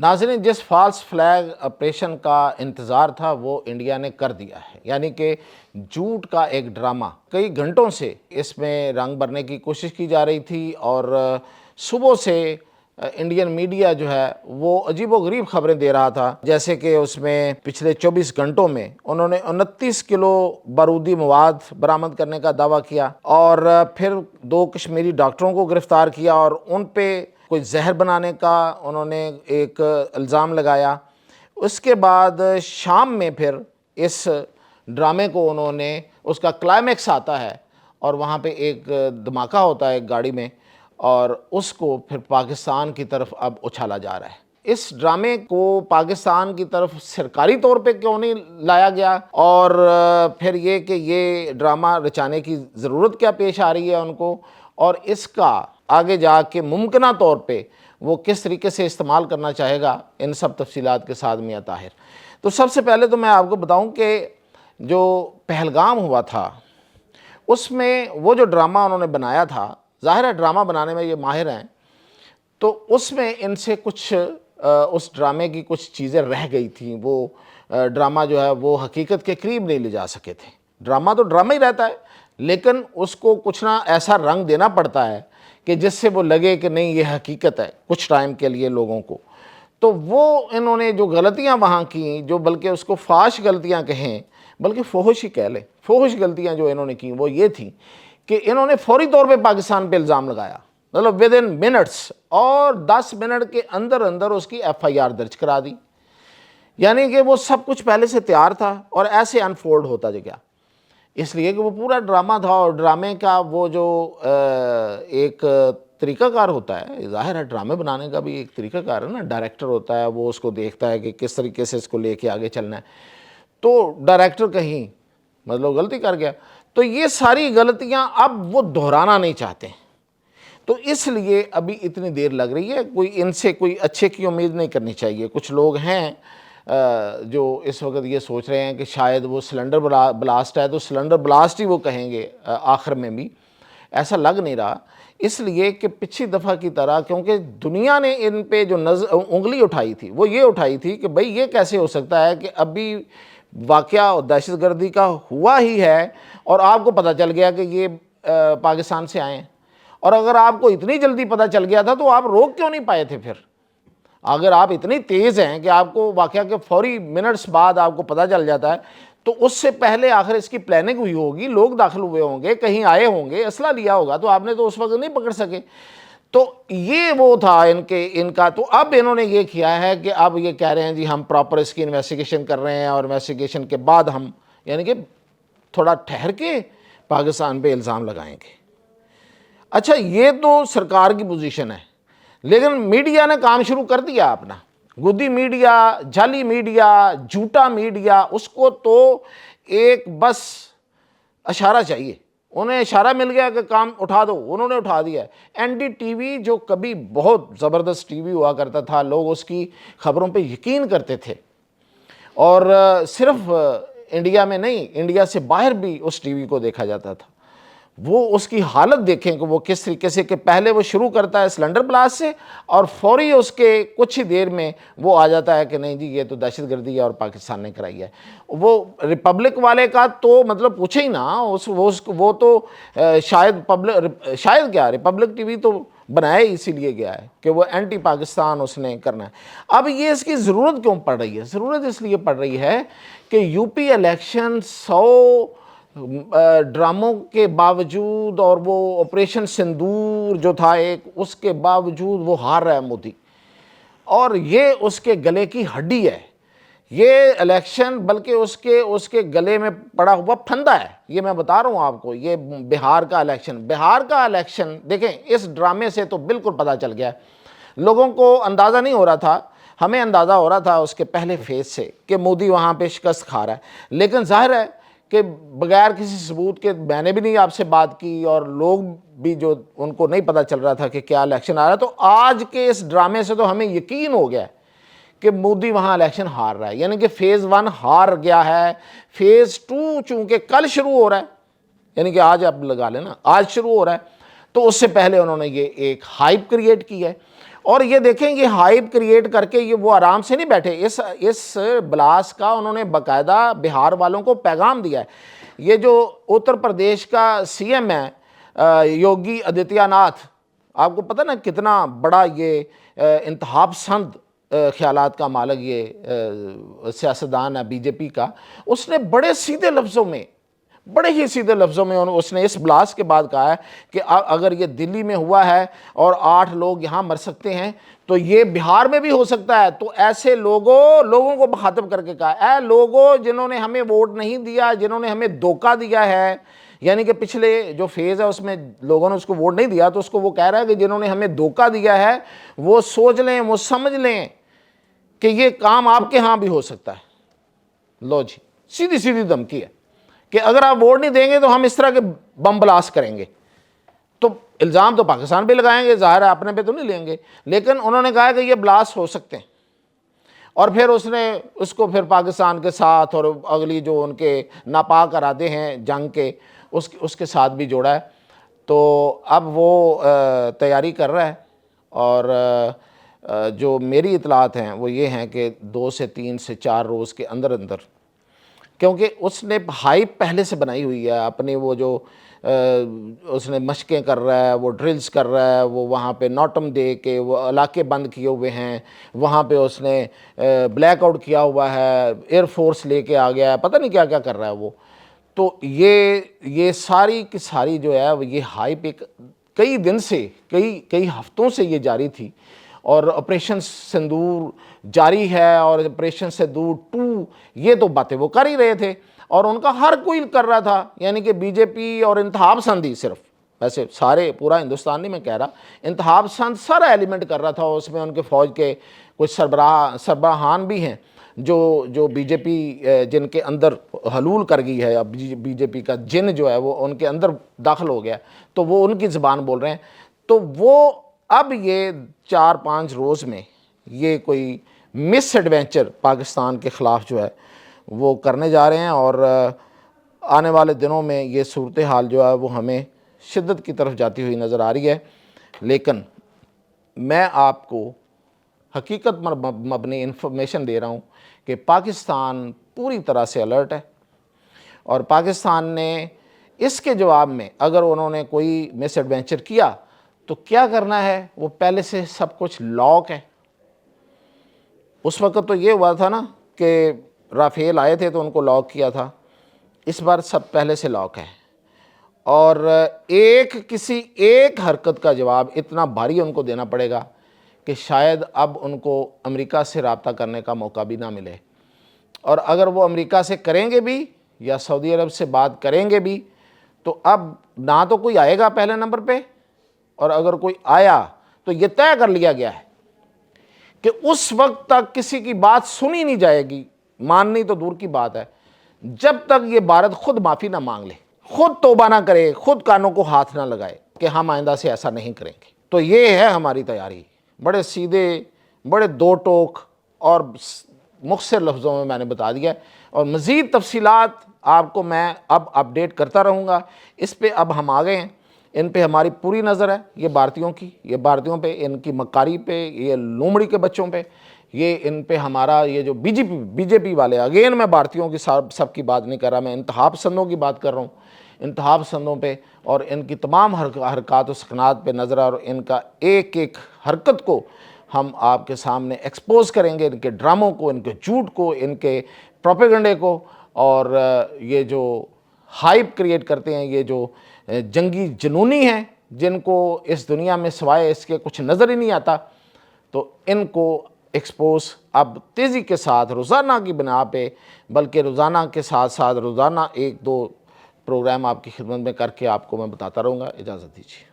ناظرین، جس false flag operation کا انتظار تھا وہ انڈیا نے کر دیا ہے، یعنی کہ جھوٹ کا ایک ڈرامہ کئی گھنٹوں سے اس میں رنگ بھرنے کی کوشش کی جا رہی تھی، اور صبح سے انڈین میڈیا جو ہے وہ عجیب و غریب خبریں دے رہا تھا، جیسے کہ اس میں پچھلے 24 گھنٹوں میں انہوں نے 29 کلو بارودی مواد برآمد کرنے کا دعویٰ کیا، اور پھر 2 کشمیری ڈاکٹروں کو گرفتار کیا اور ان پہ کوئی زہر بنانے کا انہوں نے ایک الزام لگایا۔ اس کے بعد شام میں پھر اس ڈرامے کو انہوں نے، اس کا کلائمیکس آتا ہے اور وہاں پہ ایک دھماکہ ہوتا ہے ایک گاڑی میں، اور اس کو پھر پاکستان کی طرف اب اچھالا جا رہا ہے۔ اس ڈرامے کو پاکستان کی طرف سرکاری طور پہ کیوں نہیں لایا گیا، اور پھر یہ کہ یہ ڈرامہ رچانے کی ضرورت کیا پیش آ رہی ہے ان کو، اور اس کا آگے جا کے ممکنہ طور پہ وہ کس طریقے سے استعمال کرنا چاہے گا، ان سب تفصیلات کے ساتھ میاں طاہر۔ تو سب سے پہلے تو میں آپ کو بتاؤں کہ جو پہلگام ہوا تھا اس میں وہ جو ڈرامہ انہوں نے بنایا تھا، ظاہر ہے ڈرامہ بنانے میں یہ ماہر ہیں، تو اس میں ان سے کچھ اس ڈرامے کی کچھ چیزیں رہ گئی تھیں، وہ ڈرامہ جو ہے وہ حقیقت کے قریب نہیں لے جا سکے تھے۔ ڈرامہ تو ڈرامہ ہی رہتا ہے، لیکن اس کو کچھ نہ ایسا رنگ دینا پڑتا ہے کہ جس سے وہ لگے کہ نہیں یہ حقیقت ہے کچھ ٹائم کے لیے لوگوں کو۔ تو وہ انہوں نے جو غلطیاں وہاں کیں، جو بلکہ اس کو فاحش غلطیاں کہیں، بلکہ فحش ہی کہہ لیں، فحش غلطیاں جو انہوں نے کیں وہ یہ تھیں کہ انہوں نے فوری طور پہ پاکستان پہ الزام لگایا، مطلب ود ان منٹس، اور 10 منٹ کے اندر اندر اس کی ایف آئی آر درج کرا دی، یعنی کہ وہ سب کچھ پہلے سے تیار تھا اور ایسے انفولڈ ہوتا گیا، اس لیے کہ وہ پورا ڈرامہ تھا، اور ڈرامے کا وہ جو ایک طریقہ کار ہوتا ہے، ظاہر ہے ڈرامے بنانے کا بھی ایک طریقہ کار ہے نا، ڈائریکٹر ہوتا ہے وہ اس کو دیکھتا ہے کہ کس طریقے سے اس کو لے کے آگے چلنا ہے، تو ڈائریکٹر کہیں مطلب غلطی کر گیا، تو یہ ساری غلطیاں اب وہ دہرانا نہیں چاہتے، تو اس لیے ابھی اتنی دیر لگ رہی ہے۔ کوئی ان سے کوئی اچھے کی امید نہیں کرنی چاہیے۔ کچھ لوگ ہیں جو اس وقت یہ سوچ رہے ہیں کہ شاید وہ سلنڈر بلاسٹ ہے تو سلنڈر بلاسٹ ہی وہ کہیں گے آخر میں بھی، ایسا لگ نہیں رہا، اس لیے کہ پچھلی دفعہ کی طرح، کیونکہ دنیا نے ان پہ جو انگلی اٹھائی تھی وہ یہ اٹھائی تھی کہ بھئی یہ کیسے ہو سکتا ہے کہ ابھی واقعہ دہشت گردی کا ہوا ہی ہے اور آپ کو پتہ چل گیا کہ یہ پاکستان سے آئے ہیں، اور اگر آپ کو اتنی جلدی پتہ چل گیا تھا تو آپ روک کیوں نہیں پائے تھے پھر؟ اگر آپ اتنی تیز ہیں کہ آپ کو واقعہ کے فوری منٹس بعد آپ کو پتہ چل جاتا ہے، تو اس سے پہلے آخر اس کی پلاننگ ہوئی ہوگی، لوگ داخل ہوئے ہوں گے، کہیں آئے ہوں گے، اسلحہ لیا ہوگا، تو آپ نے تو اس وقت نہیں پکڑ سکے۔ تو یہ وہ تھا ان کا۔ تو اب انہوں نے یہ کیا ہے کہ اب یہ کہہ رہے ہیں جی ہم پراپر اس کی انویسٹیگیشن کر رہے ہیں، اور انویسٹیگیشن کے بعد ہم یعنی کہ تھوڑا ٹھہر کے پاکستان پہ الزام لگائیں گے۔ اچھا، یہ تو سرکار کی پوزیشن ہے، لیکن میڈیا نے کام شروع کر دیا اپنا، گدی میڈیا، جعلی میڈیا، جھوٹا میڈیا، اس کو تو ایک بس اشارہ چاہیے، انہیں اشارہ مل گیا کہ کام اٹھا دو، انہوں نے اٹھا دیا ہے۔ این ڈی ٹی وی جو کبھی بہت زبردست ٹی وی ہوا کرتا تھا، لوگ اس کی خبروں پہ یقین کرتے تھے، اور صرف انڈیا میں نہیں، انڈیا سے باہر بھی اس ٹی وی کو دیکھا جاتا تھا، وہ اس کی حالت دیکھیں کہ وہ کس طریقے سے، کہ پہلے وہ شروع کرتا ہے سلنڈر بلاسٹ سے، اور فوری اس کے کچھ ہی دیر میں وہ آ جاتا ہے کہ نہیں جی یہ تو دہشت گردی ہے اور پاکستان نے کرائی ہے۔ وہ ریپبلک والے کا تو مطلب پوچھے ہی نہ، وہ تو شاید کیا، ریپبلک ٹی وی تو بنایا ہی اسی لیے گیا ہے کہ وہ اینٹی پاکستان اس نے کرنا ہے۔ اب یہ اس کی ضرورت کیوں پڑ رہی ہے؟ ضرورت اس لیے پڑ رہی ہے کہ یو پی الیکشن 100 ڈراموں کے باوجود، اور وہ آپریشن سندور جو تھا ایک، اس کے باوجود وہ ہار رہا ہے مودی، اور یہ اس کے گلے کی ہڈی ہے یہ الیکشن، بلکہ اس کے گلے میں پڑا ہوا پھندا ہے۔ یہ میں بتا رہا ہوں آپ کو، یہ بہار کا الیکشن دیکھیں، اس ڈرامے سے تو بالکل پتہ چل گیا ہے، لوگوں کو اندازہ نہیں ہو رہا تھا، ہمیں اندازہ ہو رہا تھا اس کے پہلے فیز سے کہ مودی وہاں پہ شکست کھا رہا ہے، لیکن ظاہر ہے کہ بغیر کسی ثبوت کے، میں نے بھی نہیں آپ سے بات کی، اور لوگ بھی جو ان کو نہیں پتہ چل رہا تھا کہ کیا الیکشن آ رہا ہے، تو آج کے اس ڈرامے سے تو ہمیں یقین ہو گیا ہے کہ مودی وہاں الیکشن ہار رہا ہے، یعنی کہ فیز 1 ہار گیا ہے، فیز 2 چونکہ کل شروع ہو رہا ہے، یعنی کہ آج آپ لگا لینا، آج شروع ہو رہا ہے، تو اس سے پہلے انہوں نے یہ ایک ہائپ کریٹ کی ہے، اور یہ دیکھیں یہ ہائپ کریٹ کر کے یہ وہ آرام سے نہیں بیٹھے، اس بلاس کا انہوں نے باقاعدہ بہار والوں کو پیغام دیا ہے۔ یہ جو اتر پردیش کا سی ایم ہے یوگی آدتیہ ناتھ، آپ کو پتہ نا کتنا بڑا یہ انتہا پسند خیالات کا مالک یہ سیاستدان ہے بی جے پی کا، اس نے بڑے سیدھے لفظوں میں، بڑے ہی سیدھے لفظوں میں اس نے اس بلاس کے بعد کہا ہے کہ اگر یہ دلی میں ہوا ہے اور 8 لوگ یہاں مر سکتے ہیں تو یہ بہار میں بھی ہو سکتا ہے۔ تو ایسے لوگوں کو مخاطب کر کے کہا، اے لوگوں جنہوں نے ہمیں ووٹ نہیں دیا، جنہوں نے ہمیں دھوکہ دیا ہے، یعنی کہ پچھلے جو فیز ہے اس میں لوگوں نے اس کو ووٹ نہیں دیا، تو اس کو وہ کہہ رہا ہے کہ جنہوں نے ہمیں دھوکہ دیا ہے وہ سوچ لیں، وہ سمجھ لیں کہ یہ کام آپ کے ہاں بھی ہو سکتا ہے۔ لو جی، سیدھی سیدھی دھمکی ہے کہ اگر آپ ووٹ نہیں دیں گے تو ہم اس طرح کے بم بلاسٹ کریں گے۔ تو الزام تو پاکستان پہ لگائیں گے، ظاہر ہے اپنے پہ تو نہیں لیں گے، لیکن انہوں نے کہا کہ یہ بلاسٹ ہو سکتے ہیں۔ اور پھر اس نے اس کو پھر پاکستان کے ساتھ اور اگلی جو ان کے ناپاک ارادے ہیں جنگ کے اس کے ساتھ بھی جوڑا ہے۔ تو اب وہ تیاری کر رہا ہے، اور جو میری اطلاعات ہیں وہ یہ ہیں کہ 2 سے 3 سے 4 روز کے اندر کیونکہ اس نے ہائپ پہلے سے بنائی ہوئی ہے اپنی، وہ جو اس نے مشقیں کر رہا ہے، وہ ڈرلز کر رہا ہے، وہ وہاں پہ نوٹم دے کے وہ علاقے بند کیے ہوئے ہیں، وہاں پہ اس نے بلیک آؤٹ کیا ہوا ہے، ایئر فورس لے کے آ گیا ہے، پتہ نہیں کیا کیا کر رہا ہے وہ۔ تو یہ ساری کی ساری جو ہے یہ ہائپ ایک کئی دن سے کئی ہفتوں سے یہ جاری تھی، اور آپریشن سندور جاری ہے اور آپریشن سندور 2 یہ تو باتیں وہ کر ہی رہے تھے، اور ان کا ہر کوئی کر رہا تھا، یعنی کہ بی جے پی اور انتہا پسندی صرف، ویسے سارے پورا ہندوستان نہیں میں کہہ رہا، انتہا پسند سارا ایلیمنٹ کر رہا تھا۔ اس میں ان کے فوج کے کچھ سربراہان بھی ہیں جو بی جے پی جن کے اندر حلول کر گئی ہے، اب بی جے پی کا جن جو ہے وہ ان کے اندر داخل ہو گیا، تو وہ ان کی زبان بول رہے ہیں۔ تو وہ اب یہ 4-5 روز میں یہ کوئی مس ایڈوینچر پاکستان کے خلاف جو ہے وہ کرنے جا رہے ہیں، اور آنے والے دنوں میں یہ صورتحال جو ہے وہ ہمیں شدت کی طرف جاتی ہوئی نظر آ رہی ہے۔ لیکن میں آپ کو حقیقت مبنی انفارمیشن دے رہا ہوں کہ پاکستان پوری طرح سے الرٹ ہے، اور پاکستان نے اس کے جواب میں اگر انہوں نے کوئی مس ایڈوینچر کیا تو کیا کرنا ہے، وہ پہلے سے سب کچھ لاک ہے۔ اس وقت تو یہ ہوا تھا نا کہ رافیل آئے تھے تو ان کو لاک کیا تھا، اس بار سب پہلے سے لاک ہے، اور کسی ایک حرکت کا جواب اتنا بھاری ان کو دینا پڑے گا کہ شاید اب ان کو امریکہ سے رابطہ کرنے کا موقع بھی نہ ملے، اور اگر وہ امریکہ سے کریں گے بھی یا سعودی عرب سے بات کریں گے بھی تو اب نہ تو کوئی آئے گا پہلے نمبر پہ، اور اگر کوئی آیا تو یہ طے کر لیا گیا ہے کہ اس وقت تک کسی کی بات سنی نہیں جائے گی، ماننی تو دور کی بات ہے، جب تک یہ بھارت خود معافی نہ مانگ لے، خود توبہ نہ کرے، خود کانوں کو ہاتھ نہ لگائے کہ ہم آئندہ سے ایسا نہیں کریں گے۔ تو یہ ہے ہماری تیاری، بڑے سیدھے، بڑے 2 ٹوک اور مختصر لفظوں میں نے بتا دیا ہے، اور مزید تفصیلات آپ کو میں اب اپڈیٹ کرتا رہوں گا۔ اس پہ اب ہم آ گئے ہیں، ان پہ ہماری پوری نظر ہے، یہ بھارتیوں کی، یہ بھارتیوں پہ، ان کی مکاری پہ، یہ لومڑی کے بچوں پہ، یہ ان پہ ہمارا یہ جو بی جے پی والے، اگین میں بھارتیوں کی سب کی بات نہیں کر رہا، میں انتہا پسندوں کی بات کر رہا ہوں، انتہا پسندوں پہ اور ان کی تمام حرکات و سکنات پہ نظر ہے، اور ان کا ایک حرکت کو ہم آپ کے سامنے ایکسپوز کریں گے، ان کے ڈراموں کو، ان کے جھوٹ کو، ان کے پروپیگنڈے کو، اور یہ جو ہائپ کریٹ کرتے ہیں، یہ جو جنگی جنونی ہیں جن کو اس دنیا میں سوائے اس کے کچھ نظر ہی نہیں آتا، تو ان کو ایکسپوز اب تیزی کے ساتھ روزانہ کی بنا پہ، بلکہ روزانہ کے ساتھ ساتھ روزانہ 1-2 پروگرام آپ کی خدمت میں کر کے آپ کو میں بتاتا رہوں گا۔ اجازت دیجیے۔